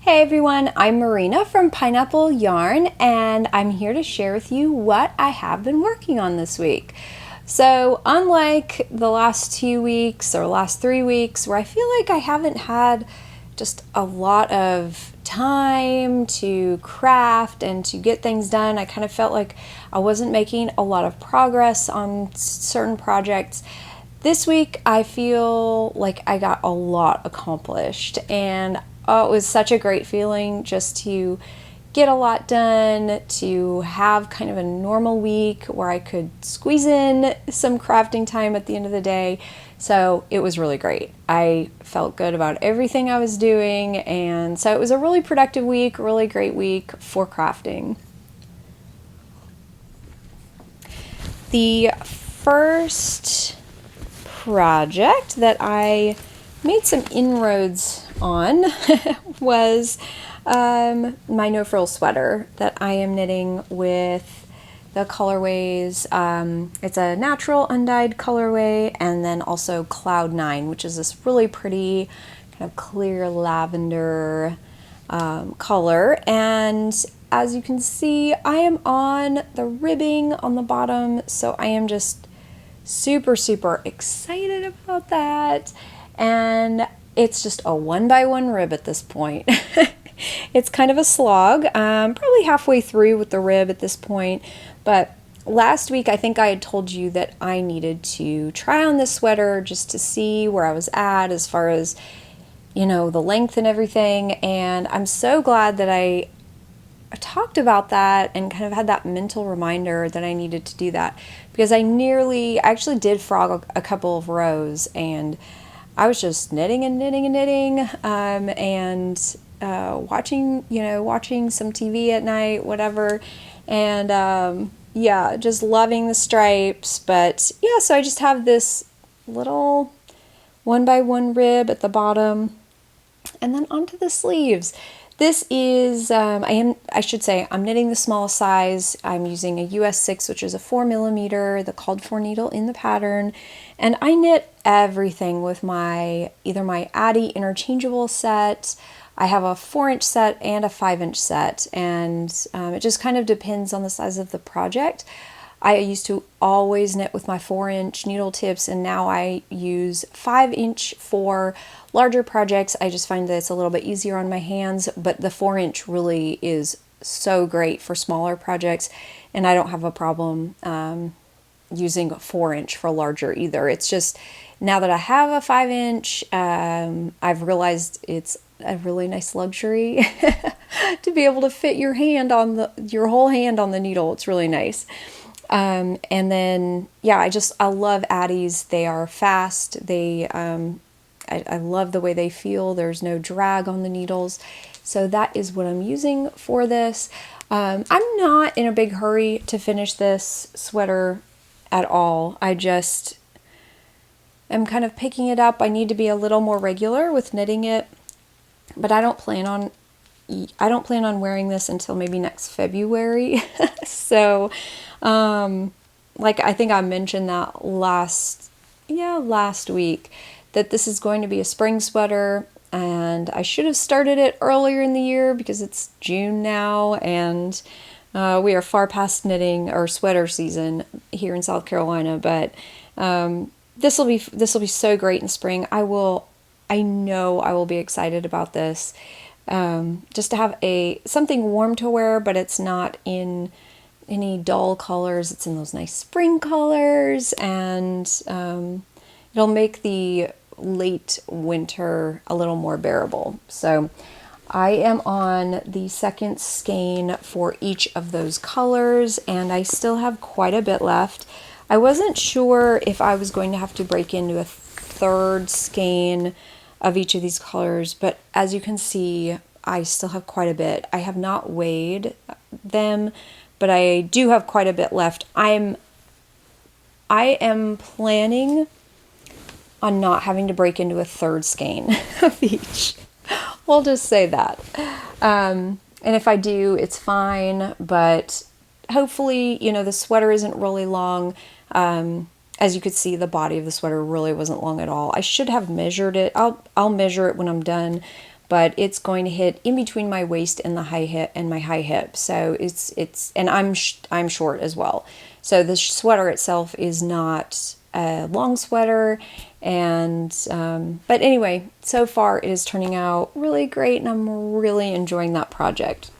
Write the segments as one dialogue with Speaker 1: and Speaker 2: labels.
Speaker 1: Hey everyone, I'm Marina from Pineapple Yarn, and I'm here to share with you what I have been working on this week. So unlike the last 2 weeks or last 3 weeks where I feel like I haven't had just a lot of time to craft and to get things done, I kind of felt like I wasn't making a lot of progress on certain projects. This week I feel like I got a lot accomplished, and it was such a great feeling just to get a lot done, to have kind of a normal week where I could squeeze in some crafting time at the end of the day. So it was really great. I felt good about everything I was doing, and so it was a really productive week, really great week for crafting. The first project that I made some inroads on was my No-Frills Sweater that I am knitting with the colorways. It's a natural undyed colorway, and then also Cloud 9, which is this really pretty kind of clear lavender color. And as you can see, I am on the ribbing on the bottom, so I am just super excited about that. And it's just a 1x1 rib at this point. It's kind of a slog, probably halfway through with the rib at this point, but last week I think I had told you that I needed to try on this sweater just to see where I was at as far as, you know, the length and everything, and I'm so glad that I talked about that and kind of had that mental reminder that I needed to do that, because I actually did frog a couple of rows, and I was just knitting and watching some TV at night, whatever, and yeah, just loving the stripes. But yeah, so I just have this little 1x1 rib at the bottom, and then onto the sleeves. This is, I'm knitting the small size. I'm using a US 6, which is a 4mm, the called for needle in the pattern. And I knit everything with either my Addi interchangeable set. I have a 4-inch set and a 5-inch set, and it just kind of depends on the size of the project. I used to always knit with my 4-inch needle tips, and now I use 5-inch for larger projects. I just find that it's a little bit easier on my hands, but the 4-inch really is so great for smaller projects, and I don't have a problem using a 4-inch for larger either. It's just, now that I have a 5-inch, I've realized it's a really nice luxury to be able to fit your whole hand on the needle. It's really nice. And then, yeah, I love Addis. They are fast. I love the way they feel. There's no drag on the needles. So that is what I'm using for this. I'm not in a big hurry to finish this sweater at all. I just am kind of picking it up. I need to be a little more regular with knitting it, but I don't plan on wearing this until maybe next February. So, like I think I mentioned that last week, that this is going to be a spring sweater, and I should have started it earlier in the year because it's June now, and we are far past knitting or sweater season here in South Carolina. But this will be so great in spring. I know I will be excited about this. Just to have something warm to wear, but it's not in any dull colors. It's in those nice spring colors, and it'll make the late winter a little more bearable. So I am on the second skein for each of those colors, and I still have quite a bit left. I wasn't sure if I was going to have to break into a third skein of each of these colors, but as you can see, I still have quite a bit. I have not weighed them, but I do have quite a bit left. I am planning on not having to break into a third skein of each. We'll just say that. And if I do, it's fine, but hopefully, the sweater isn't really long. As you could see, the body of the sweater really wasn't long at all. I should have measured it. I'll measure it when I'm done, but it's going to hit in between my waist and the high hip and my high hip. So it's and I'm short as well. So the sweater itself is not a long sweater, and but anyway, so far it is turning out really great, and I'm really enjoying that project.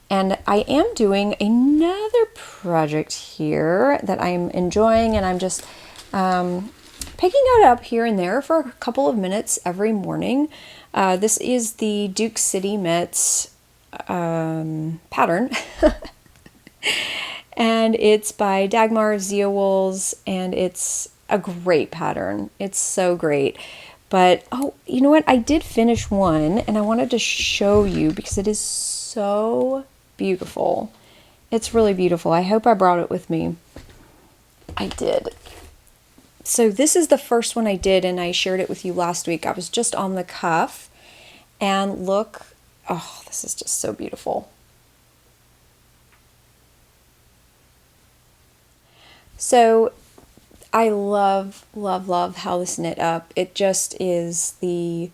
Speaker 1: And I am doing another project here that I'm enjoying, and I'm just picking it up here and there for a couple of minutes every morning. This is the Duke City Mitts pattern. And it's by Dagmar ZiaWoolz, and it's a great pattern. It's so great. But, oh, you know what? I did finish one, and I wanted to show you because it is so beautiful. It's really beautiful. I hope I brought it with me. I did. So this is the first one I did, and I shared it with you last week. I was just on the cuff, and look, oh, this is just so beautiful. So I love, love, love how this knit up. It just is the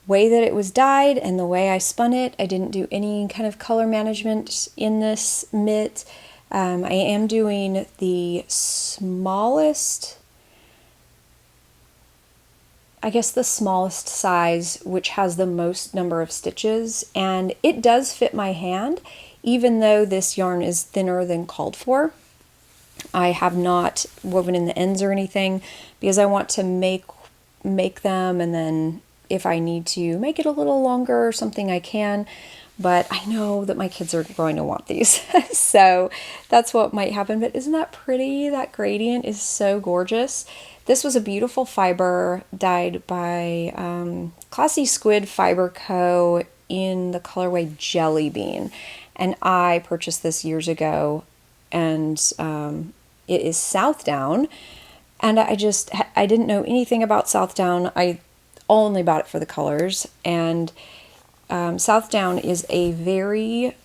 Speaker 1: way that it was dyed and the way I spun it. I didn't do any kind of color management in this mitt. I am doing the smallest, I guess the smallest size, which has the most number of stitches, and it does fit my hand, even though this yarn is thinner than called for. I have not woven in the ends or anything because I want to make them, and then if I need to make it a little longer or something, I can. But I know that my kids are going to want these, so that's what might happen. But isn't that pretty? That gradient is so gorgeous. This was a beautiful fiber dyed by Classy Squid Fiber Co. in the colorway Jelly Bean, and I purchased this years ago. And it is Southdown, and I didn't know anything about Southdown. I only bought it for the colors, and Southdown is a very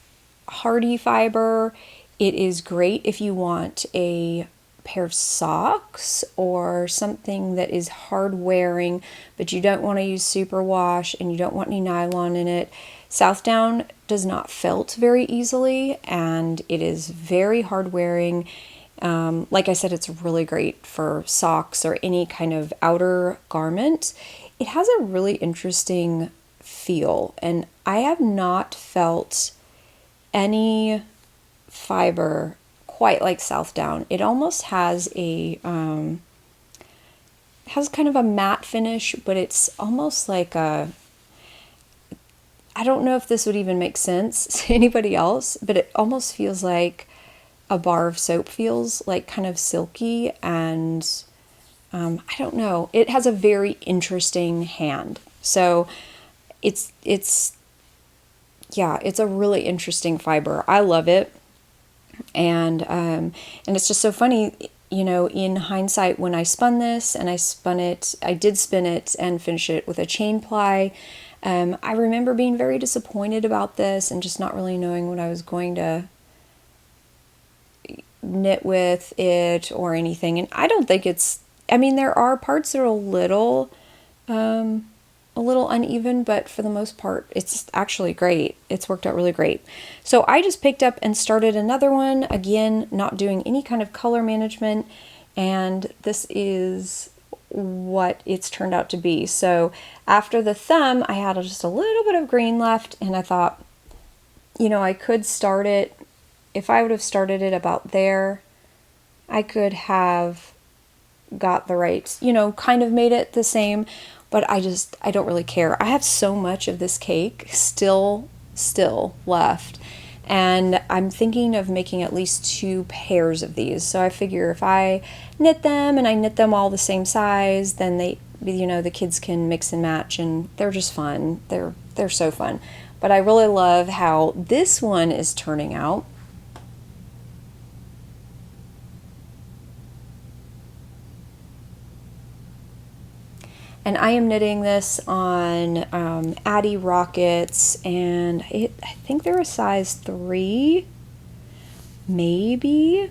Speaker 1: hardy fiber. It is great if you want a pair of socks or something that is hard wearing, but you don't want to use superwash and you don't want any nylon in it. Southdown does not felt very easily, and it is very hard wearing. Like I said, it's really great for socks or any kind of outer garment. It has a really interesting feel, and I have not felt any fiber quite like Southdown. It almost has a has kind of a matte finish, but it's almost like a, I don't know if this would even make sense to anybody else, but it almost feels like a bar of soap feels, like kind of silky, and I don't know. It has a very interesting hand. So it's a really interesting fiber. I love it. And it's just so funny, you know, in hindsight, when I spun this and I did spin it and finish it with a chain ply. I remember being very disappointed about this and just not really knowing what I was going to knit with it or anything. And I don't think I mean, there are parts that are a little uneven, but for the most part, it's actually great. It's worked out really great. So I just picked up and started another one, again, not doing any kind of color management, and this is what it's turned out to be. So after the thumb, I had just a little bit of green left, and I thought, you know, I could start it. If I would have started it about there, I could have got the right, you know, kind of made it the same, but I don't really care. I have so much of this cake still left, and I'm thinking of making at least 2 pairs of these. So I figure if I knit them and I knit them all the same size, then the kids can mix and match, and they're just fun. They're so fun. But I really love how this one is turning out. And I am knitting this on Addy Rockets, and I think they're a size 3, maybe.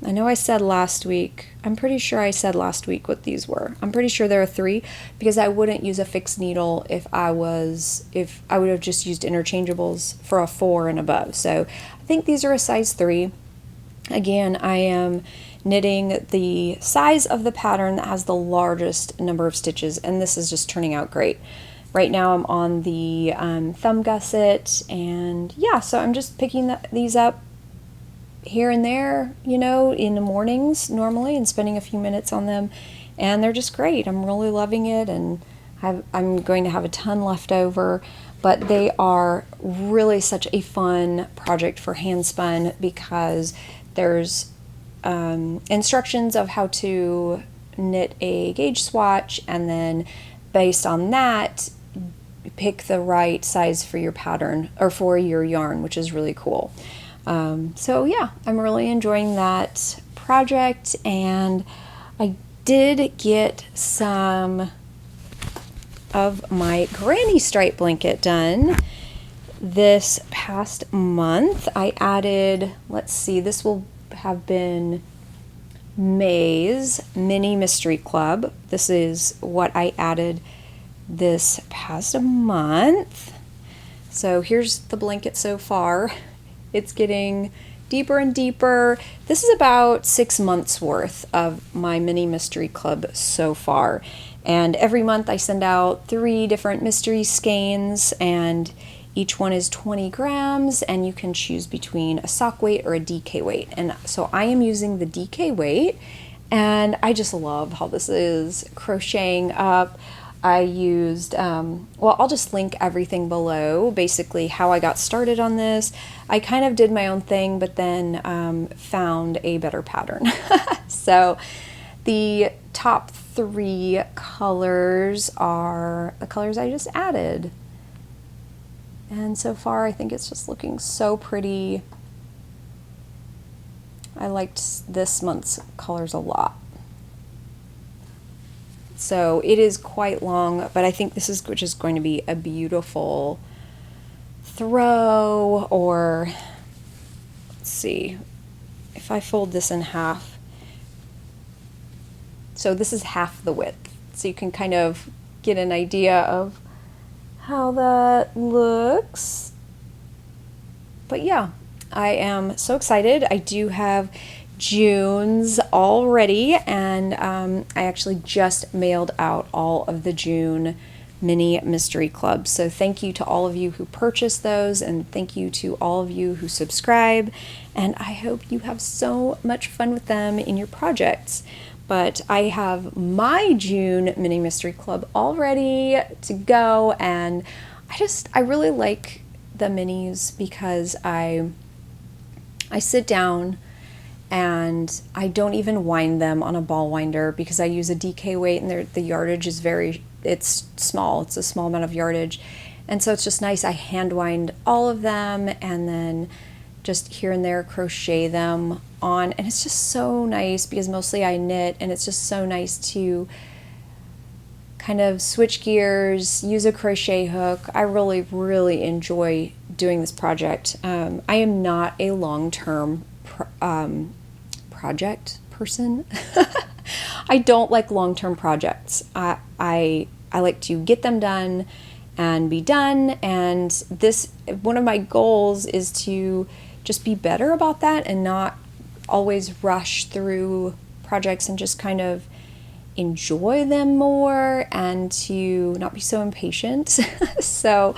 Speaker 1: I know I said last week, I'm pretty sure I said last week what these were. I'm pretty sure there are 3 because I wouldn't use a fixed needle if I would have just used interchangeables for a 4 and above. So I think these are a size 3. Again, I am knitting the size of the pattern that has the largest number of stitches, and this is just turning out great. Right now I'm on the thumb gusset, and yeah, so I'm just picking these up here and there, you know, in the mornings normally, and spending a few minutes on them, and they're just great. I'm really loving it, and I'm going to have a ton left over, but they are really such a fun project for handspun because there's instructions of how to knit a gauge swatch, and then based on that pick the right size for your pattern or for your yarn, which is really cool. So yeah, I'm really enjoying that project, and I did get some of my granny stripe blanket done this past month. I added, let's see, this will have been May's Mini Mystery Club. This is what I added this past month. So here's the blanket so far. It's getting deeper and deeper. This is about 6 months worth of my Mini Mystery Club so far. And every month I send out 3 different mystery skeins, and each one is 20 grams, and you can choose between a sock weight or a DK weight. And so I am using the DK weight, and I just love how this is crocheting up. I used, well, I'll just link everything below, basically how I got started on this. I kind of did my own thing, but then found a better pattern. So the top 3 colors are the colors I just added. And so far I think it's just looking so pretty. I liked this month's colors a lot. So it is quite long, but I think this is just going to be a beautiful throw, or let's see, if I fold this in half. So this is half the width, so you can kind of get an idea of how that looks. But yeah, I am so excited. I do have June's all ready, and I actually just mailed out all of the June mini mystery clubs. So thank you to all of you who purchased those, and thank you to all of you who subscribe, and I hope you have so much fun with them in your projects. But I have my June mini mystery club all ready to go, and I really like the minis because I sit down and I don't even wind them on a ball winder because I use a DK weight, and the yardage is it's small. It's a small amount of yardage, and so it's just nice. I hand wind all of them and then just here and there crochet them on, and it's just so nice because mostly I knit, and it's just so nice to kind of switch gears, use a crochet hook. I really enjoy doing this project. I am not a long-term project person. I don't like long-term projects. I like to get them done and be done, and one of my goals is to just be better about that and not always rush through projects, and just kind of enjoy them more and to not be so impatient. So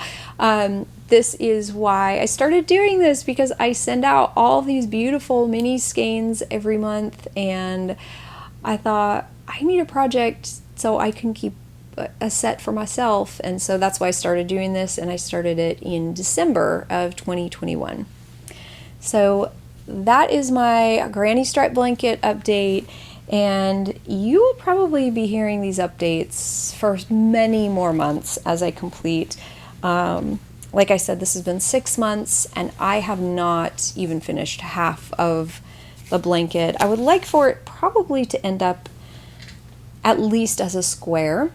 Speaker 1: this is why I started doing this, because I send out all these beautiful mini skeins every month, and I thought I need a project so I can keep a set for myself, and so that's why I started doing this, and I started it in December of 2021. So that is my granny stripe blanket update, and you will probably be hearing these updates for many more months as I complete. Like I said, this has been 6 months, and I have not even finished half of the blanket. I would like for it probably to end up at least as a square,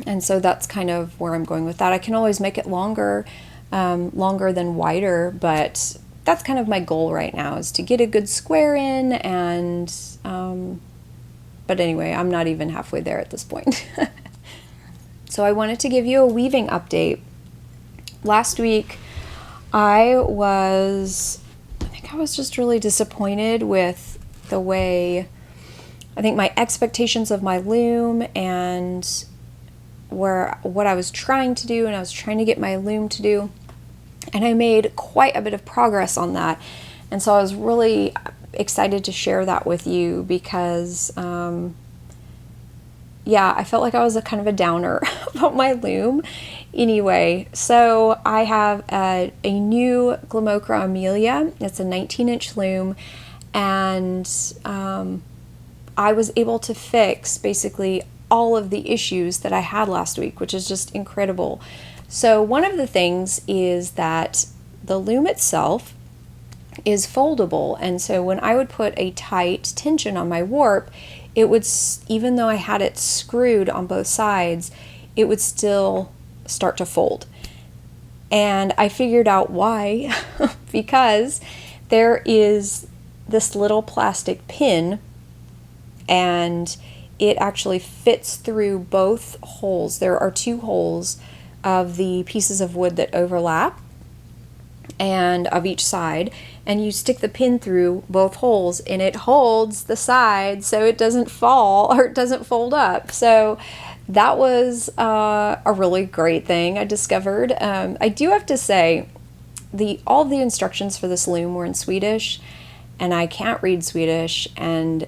Speaker 1: and so that's kind of where I'm going with that. I can always make it longer than wider, but that's kind of my goal right now, is to get a good square in, and but anyway, I'm not even halfway there at this point. So I wanted to give you a weaving update. Last week I think I was just really disappointed with the way, I think my expectations of my loom and what I was trying to do, and I was trying to get my loom to do, and I made quite a bit of progress on that. And so I was really excited to share that with you because yeah, I felt like I was kind of a downer about my loom. Anyway, so I have a new Glimakra Emilia. It's a 19-inch loom, and I was able to fix basically all of the issues that I had last week, which is just incredible. So one of the things is that the loom itself is foldable, and so when I would put a tight tension on my warp, it would, even though I had it screwed on both sides, it would still start to fold. And I figured out why, because there is this little plastic pin, and it actually fits through both holes. There are 2 holes of the pieces of wood that overlap, and of each side, and you stick the pin through both holes, and it holds the side so it doesn't fall, or it doesn't fold up. So that was a really great thing I discovered. I do have to say, all the instructions for this loom were in Swedish, and I can't read Swedish, and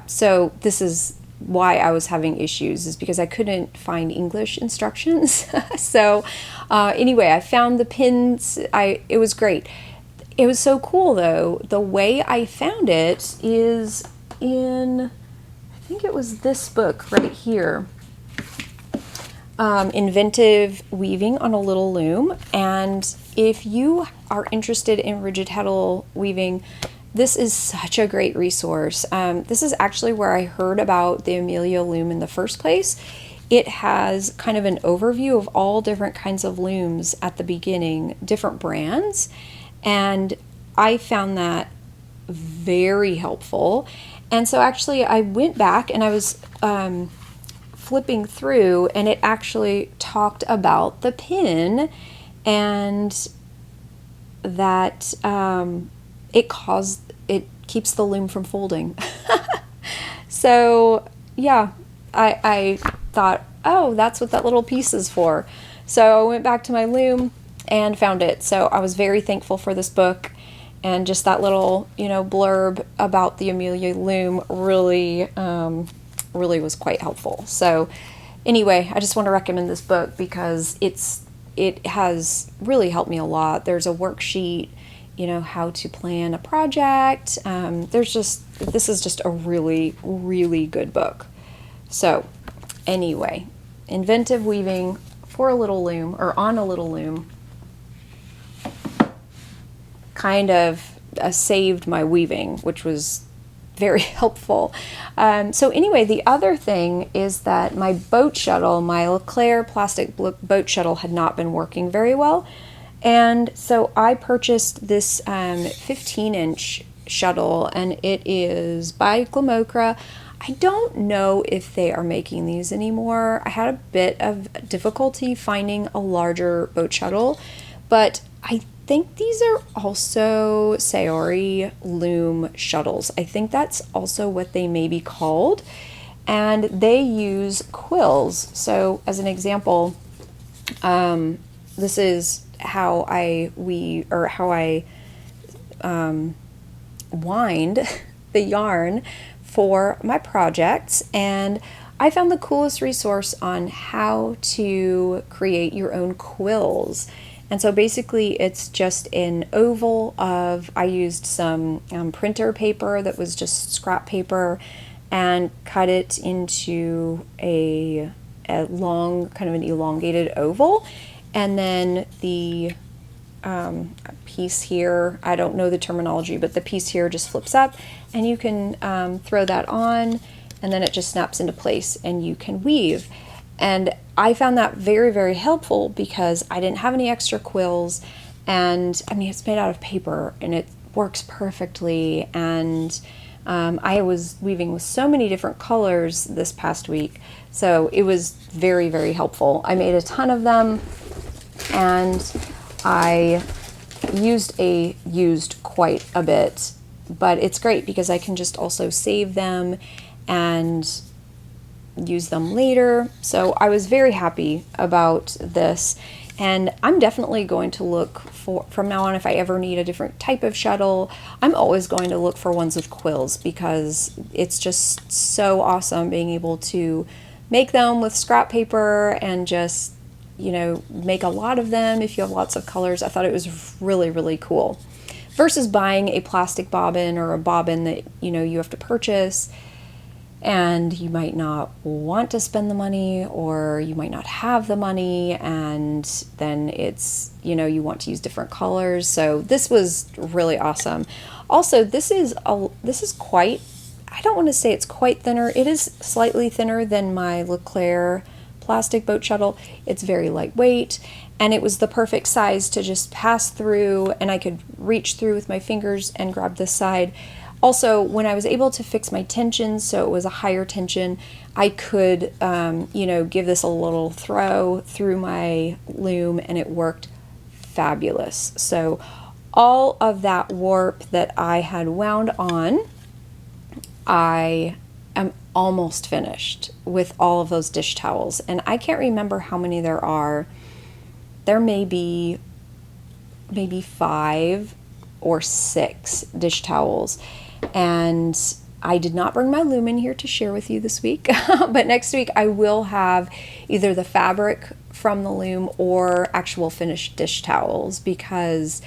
Speaker 1: so this is why I was having issues, is because I couldn't find English instructions. So anyway, I found the pins. It was great. It was so cool though. The way I found it is in, I think it was this book right here, Inventive Weaving on a Little Loom. And if you are interested in rigid heddle weaving, this is such a great resource. This is actually where I heard about the Emilia loom in the first place. It has kind of an overview of all different kinds of looms at the beginning, different brands, and I found that very helpful. And so actually I went back and I was flipping through, and it actually talked about the pin, and that it keeps the loom from folding. So yeah, I thought, oh, that's what that little piece is for. So I went back to my loom and found it. So I was very thankful for this book, and just that little, blurb about the Emilia loom really was quite helpful. So anyway, I just want to recommend this book because it has really helped me a lot. There's a worksheet, how to plan a project. This is just a really, really good book. So anyway, Inventive Weaving for a Little Loom, or on a Little Loom, kind of saved my weaving, which was very helpful. So anyway, the other thing is that my boat shuttle, my Leclerc plastic boat shuttle, had not been working very well. And so I purchased this 15-inch shuttle, and it is by Glimakra. I don't know if they are making these anymore. I had a bit of difficulty finding a larger boat shuttle, but I think these are also Saori loom shuttles. I think that's also what they may be called, and they use quills. So as an example, this is how I wind the yarn for my projects, and I found the coolest resource on how to create your own quills. And so basically it's just an oval of, I used some printer paper that was just scrap paper, and cut it into a long, kind of an elongated oval. And then the piece here, I don't know the terminology, but the piece here just flips up, and you can throw that on, and then it just snaps into place and you can weave. And I found that very, very helpful because I didn't have any extra quills, And I mean, it's made out of paper and it works perfectly. And I was weaving with so many different colors this past week, so it was very, very helpful. I made a ton of them, and I used quite a bit, but it's great because I can just also save them and use them later. So I was very happy about this, and I'm definitely going to look for, from now on, if I ever need a different type of shuttle, I'm always going to look for ones with quills, because it's just so awesome being able to make them with scrap paper and just, you know, make a lot of them if you have lots of colors. I thought it was really, really cool. Versus buying a plastic bobbin or a bobbin that, you know, you have to purchase and you might not want to spend the money, or you might not have the money, and then it's, you know, you want to use different colors. So this was really awesome. Also, this is quite, I don't want to say it's quite thinner. It is slightly thinner than my Leclerc plastic boat shuttle. It's very lightweight, and it was the perfect size to just pass through, and I could reach through with my fingers and grab this side. Also, when I was able to fix my tension, so it was a higher tension, I could, you know, give this a little throw through my loom, and it worked fabulous. So all of that warp that I had wound on, I am almost finished with all of those dish towels. And I can't remember how many there are. There may be maybe 5 or 6 dish towels. And I did not bring my loom in here to share with you this week, but next week I will have either the fabric from the loom or actual finished dish towels, because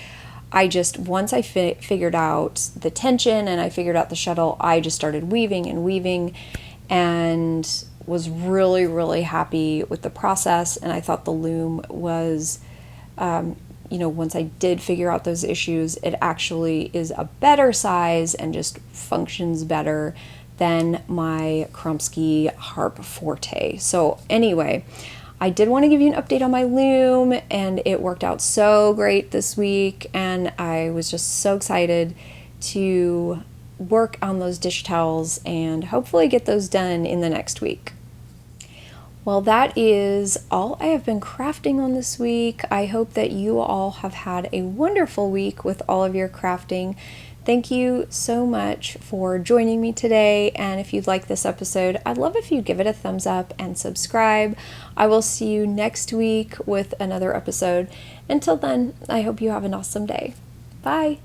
Speaker 1: I just, once I figured out the tension and I figured out the shuttle, I just started weaving and was really, really happy with the process. And I thought the loom was, you know, once I did figure out those issues, it actually is a better size and just functions better than my Krumsky Harp Forte. So anyway, I did want to give you an update on my loom, and it worked out so great this week, and I was just so excited to work on those dish towels and hopefully get those done in the next week. Well, that is all I have been crafting on this week. I hope that you all have had a wonderful week with all of your crafting. Thank you so much for joining me today, and if you'd like this episode, I'd love if you give it a thumbs up and subscribe. I will see you next week with another episode. Until then, I hope you have an awesome day. Bye!